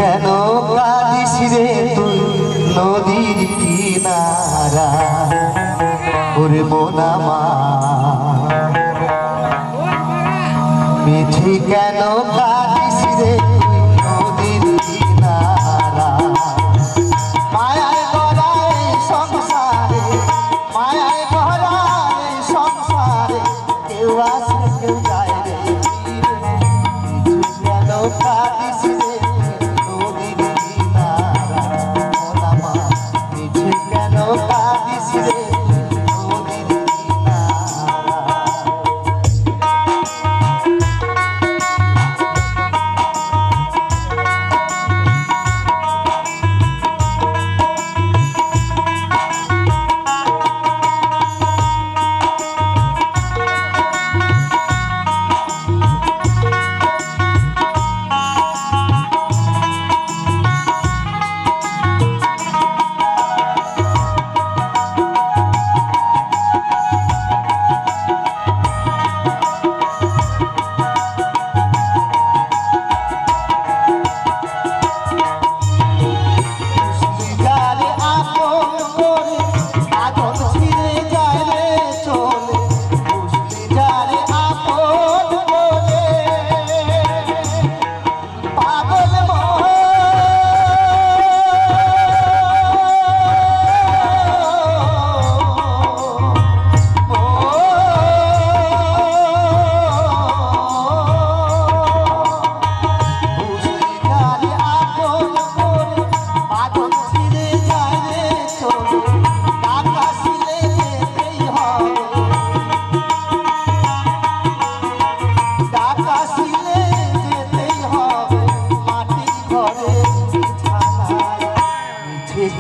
কেন কাঁদিস রে তুই নদীর কিনারা ওরে মন আমার মিঠি কেন কাঁদিস রে তুই নদীর কিনারা মায়ায় গড়ায় সংসারে মায়ায় গড়ায় সংসারে কেউ আসে কেউ যায় রে মিঠি কেন কাঁদিস রে নদীর কিনারা মন আমার মিঠি কেন কাঁদিস রে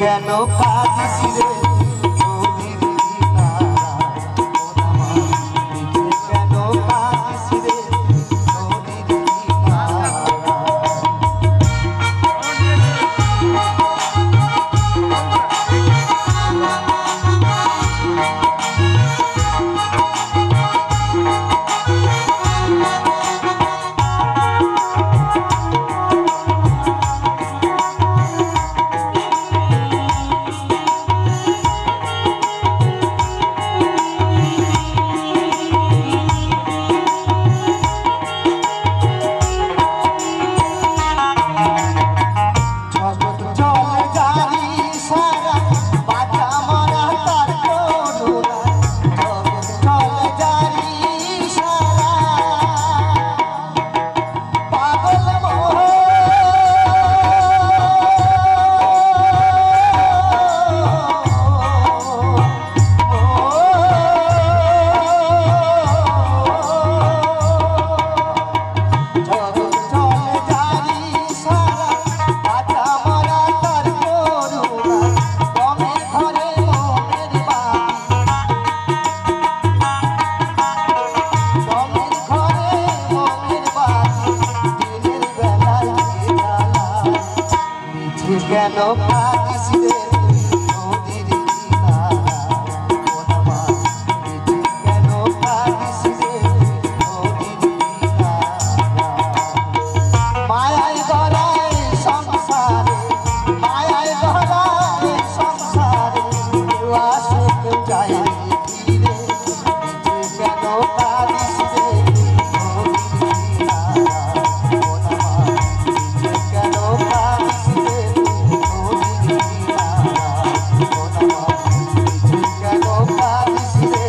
কেন কাঁদিস রে নদীর কিনারা মন আমার মিঠি কেন কাঁদিস রে নদীর কিনারা কেন কাঁদিস রে নদীর কিনারা মন আমার মিঠি কেন কাঁদিস রে নদীর কিনারা মায়ায় গড়ায় সংসারে মায়ায় গড়ায় সংসারে কেউ আসে কেউ যায় ফিরে মিঠি কেন কাঁদিস রে নদীর কিনারা মন আমার মিঠি কেন কাঁদিস রে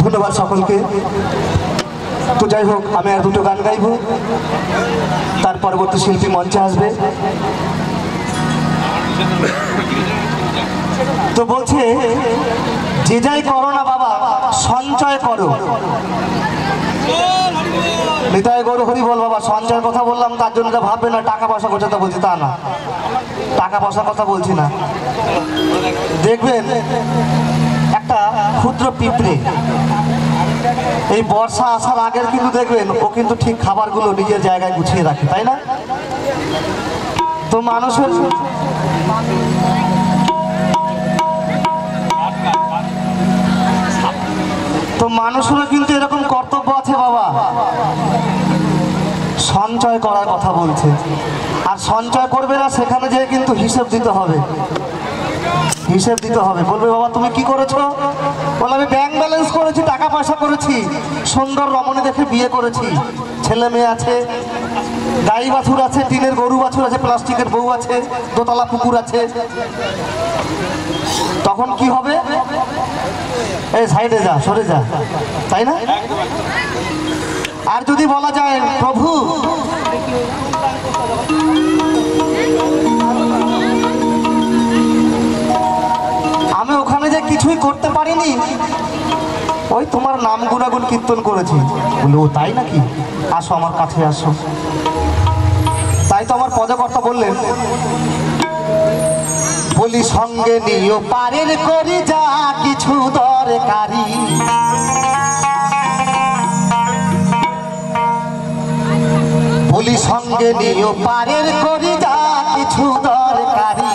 ধন্যবাদ সকলকে। তো যাই হোক, আমি আর দুটো গান গাইব, তার পরবর্তী শিল্পী মঞ্চে আসবে। তো বলছে যে যাই করো না বাবা, সঞ্চয় করো। নিতাই গৌর হরি বল বাবা। সঞ্চয়ের কথা বললাম তার জন্য যা ভাববে না টাকা পয়সা গোছাতে বলছি, তা না, টাকা পয়সার কথা বলছি না। দেখবেন একটা ক্ষুদ্র পিঁপড়ে এই বর্ষা আসার আগের কিন্তু দেখবেন ও কিন্তু ঠিক খাবারগুলো নিজের জায়গায় গুছিয়ে রাখে, তাই না? তো মানুষের মানুষেরও কিন্তু এরকম কর্তব্য আছে বাবা। সঞ্চয় করার কথা বলছে, আর সঞ্চয় করবে না সেখানে যেয়ে কিন্তু হিসেব দিতে হবে, হিসেব দিতে হবে। বলবে বাবা তুমি কি করেছো? বলে আমি ব্যাংক ব্যালেন্স করেছি, টাকা পয়সা করেছি, সুন্দর রমণী দেখে বিয়ে করেছি, ছেলে মেয়ে আছে, গাই বাছুর আছে, টিনের গরু বাছুর আছে, প্লাস্টিকের বউ আছে, দোতলা পুকুর আছে। তখন কি হবে? এই সাইডে যা, সরে যা, তাই না? আর যদি বলা যায় প্রভু আমি ওখানে যে কিছুই করতে পারিনি, ওই তোমার নাম গুণাগুণ কীর্তন করেছি। বলে ও তাই নাকি? আসো আমার কাছে আসো। তাই তো আমার পদকর্তা বললেন, বলি সঙ্গে নিও পারের করি যা কিছু দরকারি, বলি সঙ্গে নিও পারের করি যা কিছু দরকারি,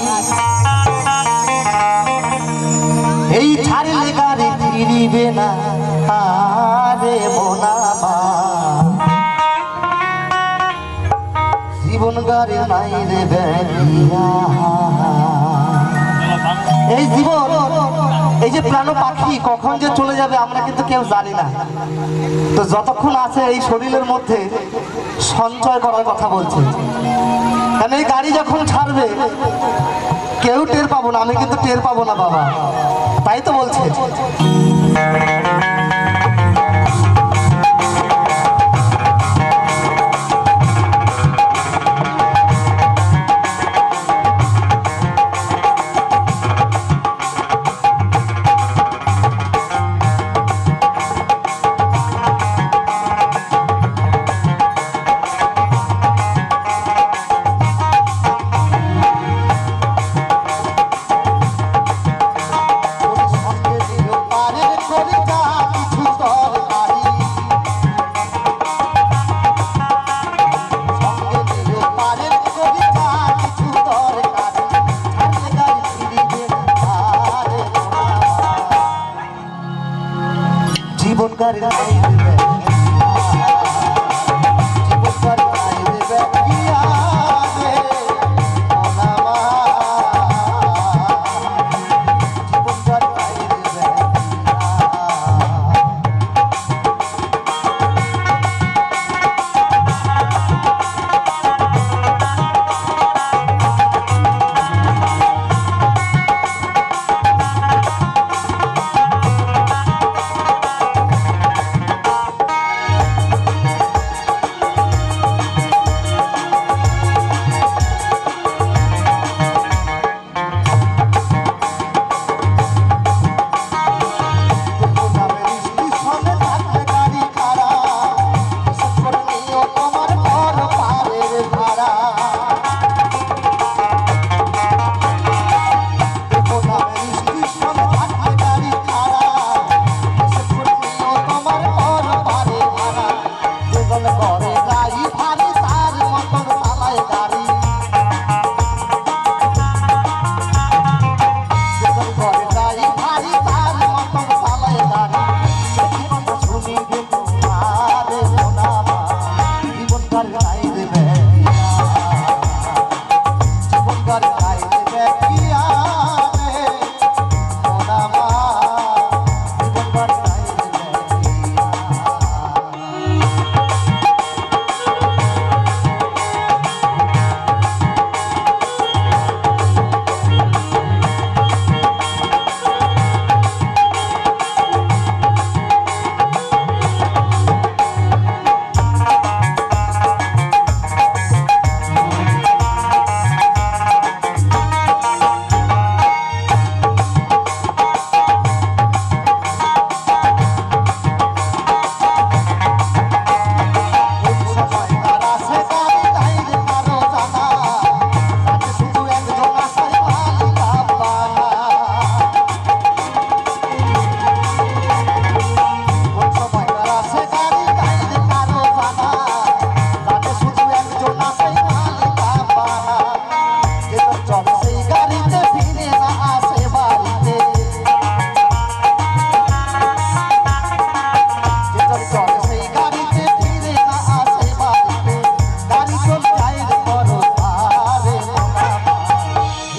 এই ছাড়লে গাড়ি ফিরিবে না আরে মোনামা, জীবন গাড়ি নাই রে বেরিয়া। এই জীবন, এই যে প্রাণ পাখি কখন যে চলে যাবে আমরা কিন্তু কেউ জানি না। তো যতক্ষণ আছে এই শরীরের মধ্যে সঞ্চয় করার কথা বলছে। কারণ এই গাড়ি যখন ছাড়বে কেউ টের পাবো না, আমি কিন্তু টের পাবো না বাবা। তাই তো বলছে জীবন গাড়ি নাই রে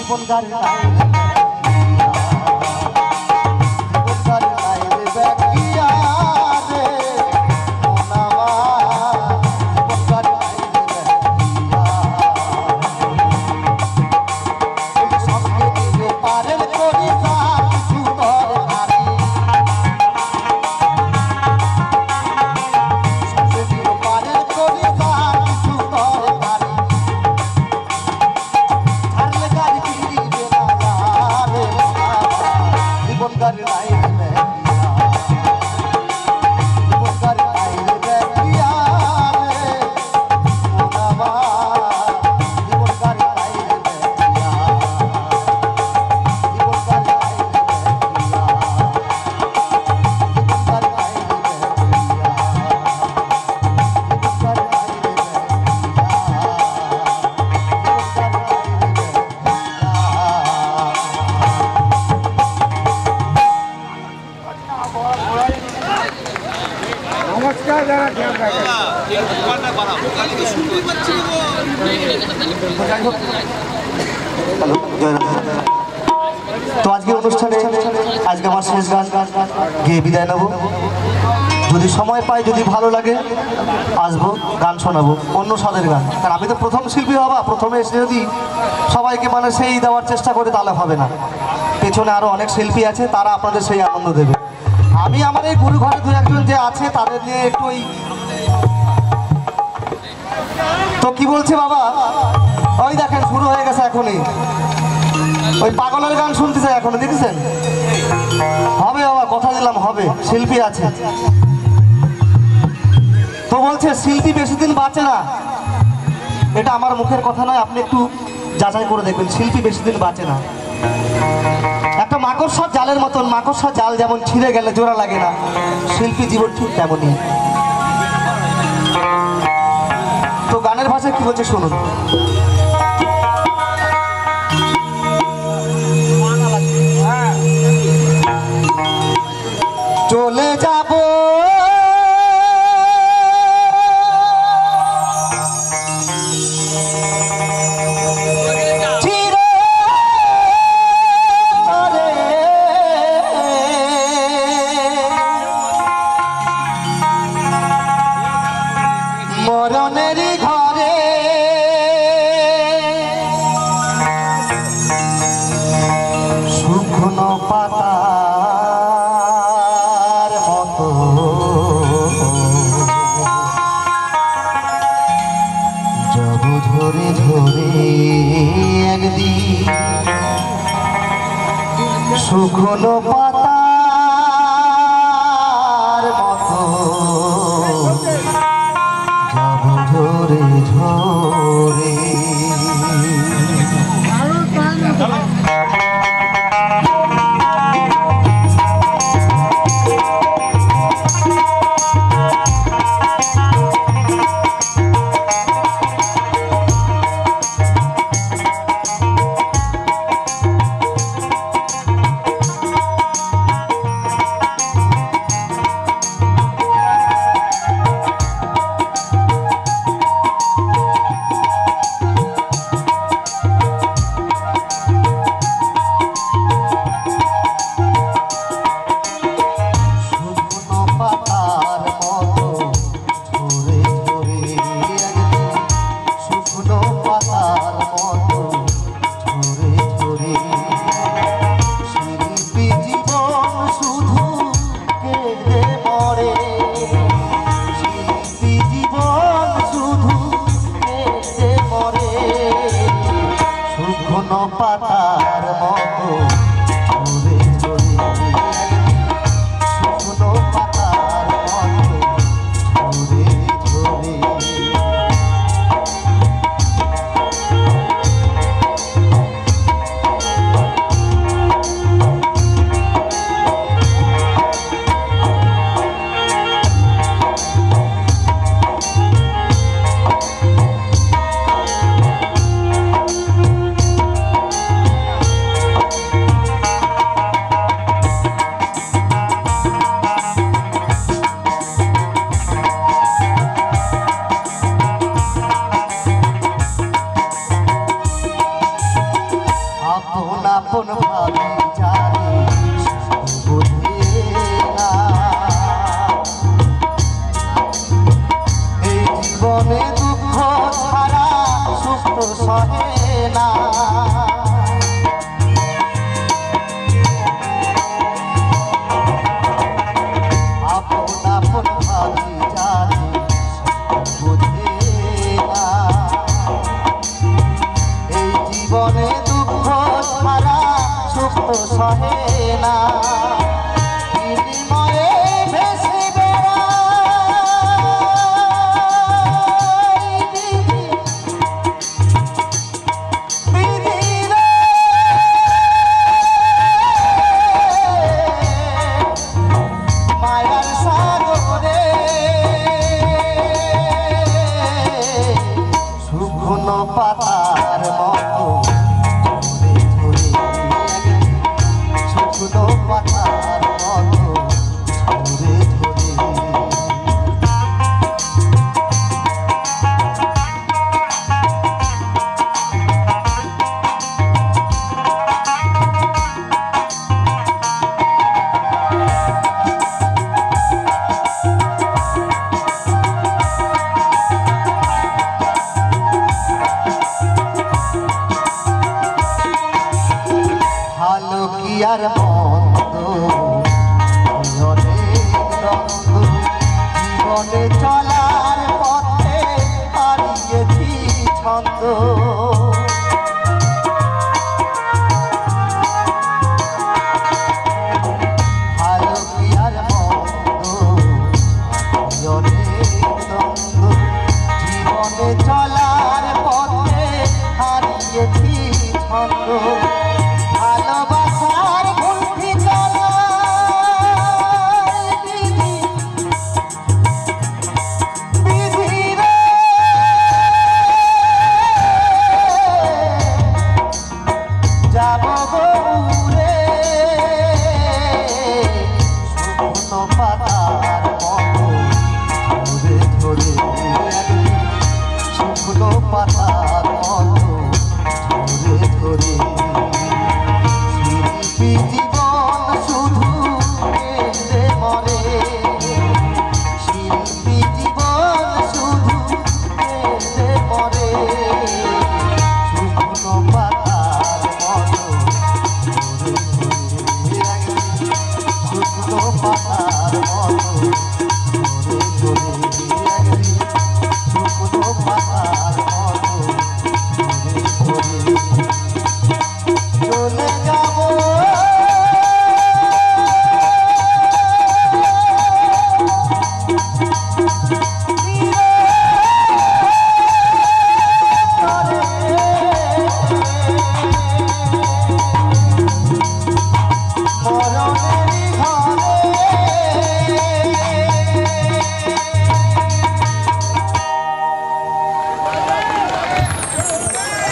জীবন গাড়ি নাই জীবন গাড়ি নাই রে ব্যাকিয়া রে মন আমার জীবন গাড়ি নাই রে ব্যাকিয়া সঙ্গে দিলে পারেন করি যা কিছু দরকারি সঙ্গে দিলে পারেন করি যা কিছু দরকারি ছাড়লে গাড়ি ফিরিবে না রে জীবন গাড়ি নাই রে জীবন গাড়ি নাই রে ব্যাকিয়া রে মন আমার জীবন গাড়ি নাই রে ব্যাকিয়া জীবন গাড়ি নাই রে নমস্কার যারা ধ্যান রাখেন হ্যালো জয়রাম তো আজকে অনুষ্ঠানে আজকে আমার শেষ গান গিয়ে বিদায় নেব যদি সময় পাই যদি ভালো লাগে আসবো গান শোনাবো অন্য স্বাদের গান কারণ আমি তো প্রথম শিল্পী হবা প্রথমে এসে যদি সবাইকে মানে সেই দেওয়ার চেষ্টা করে তাহলে হবে না পেছনে আরও অনেক শিল্পী আছে তারা আপনাদের সেই আনন্দ দেবে আমি আমার এই গুরু ঘরে দু একজন যে আছে তাদের নিয়ে একটু ওই তো কি বলছে বাবা ওই দেখেন শুরু হয়ে গেছে এখনই ওই পাগলের গান শুনতেছে এখনো দেখেছেন হবে বাবা কথা দিলাম হবে শিল্পী আছে তো বলছে শিল্পী বেশি দিন বাঁচে না এটা আমার মুখের কথা নয় আপনি একটু যাচাই করে দেখবেন শিল্পী বেশি দিন বাঁচে না একটা মাকড়সার জালের মতন মাকড়সার জাল যেমন ছিঁড়ে গেলে জোড়া লাগে না শিল্পী জীবন ঠিক তেমনই তো গানের ভাষায় কি বলছে শুনুন চলে যাব মরণেরই ঘরে শুকনো পাতার মতো যাব ধরে ধরে একদিন শুকনো পাতার মতো যাব ধরে ধরে পাতার মতো ঝরে ঝরে শুকনো পাতার মতো ঝরে ঝরে আপন আপন ভাবি জানি বোঝে না এই জীবনে দুঃখ ছাড়া সুখ সহে না আপন আপন ভাবি জানি বোঝে না এই জীবনে দুঃখ ছাড়া সুখ সহে না বিনিময়ে ভেসে বেড়াই বিধিরে মায়ার সাগরে শুকনো পাতার মতো শুকনো পাতার মতো ধরে ধরে ভালো কি আর মন্দ অনেক দ্বন্দ্ব জীবনে চলার পথে হারিয়েছি ছন্দ ভালো কি আর মন্দ অনেক দ্বন্দ্ব জীবনে চলার পথে হারিয়েছি ছন্দ ভালোবাসার গুলতি চলায় বিধিরে যাব গৌরে শুকনো পাতার মতো ধরে ধরে শুকনো পাতার মতো ধরে ধরে জীবন শুধু কেঁদে মরে শিল্পী জীবন শুধু কেঁদে মরে শুকনো পাতার মতো ধরে ধরে শুকনো পাতার মতো ধরে ধরে শুকনো পাতার মতো ধরে ধরে চলে যাব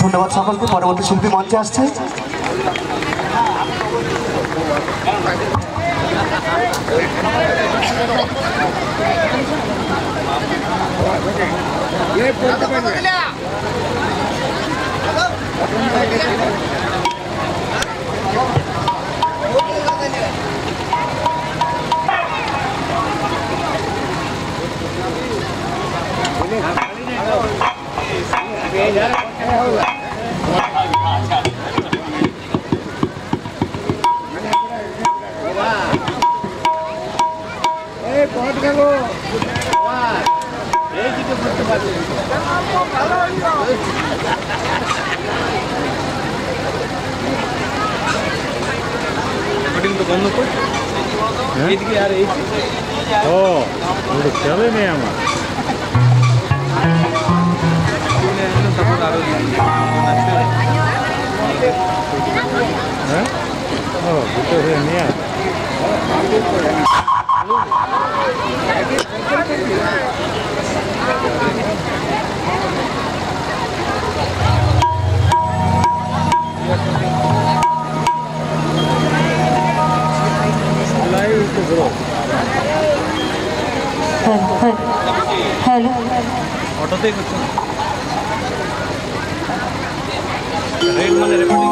ধন্যবাদ সকলকে। পরবর্তী শিল্পী মঞ্চে আসছে। বন্ধ কর এইদিকে আর এই ও চলে নেই আমার হ্যাঁ ও ভিতরে নিয়ে হ্যালো অটোতেই করছেন রেড মানে রেকর্ডিং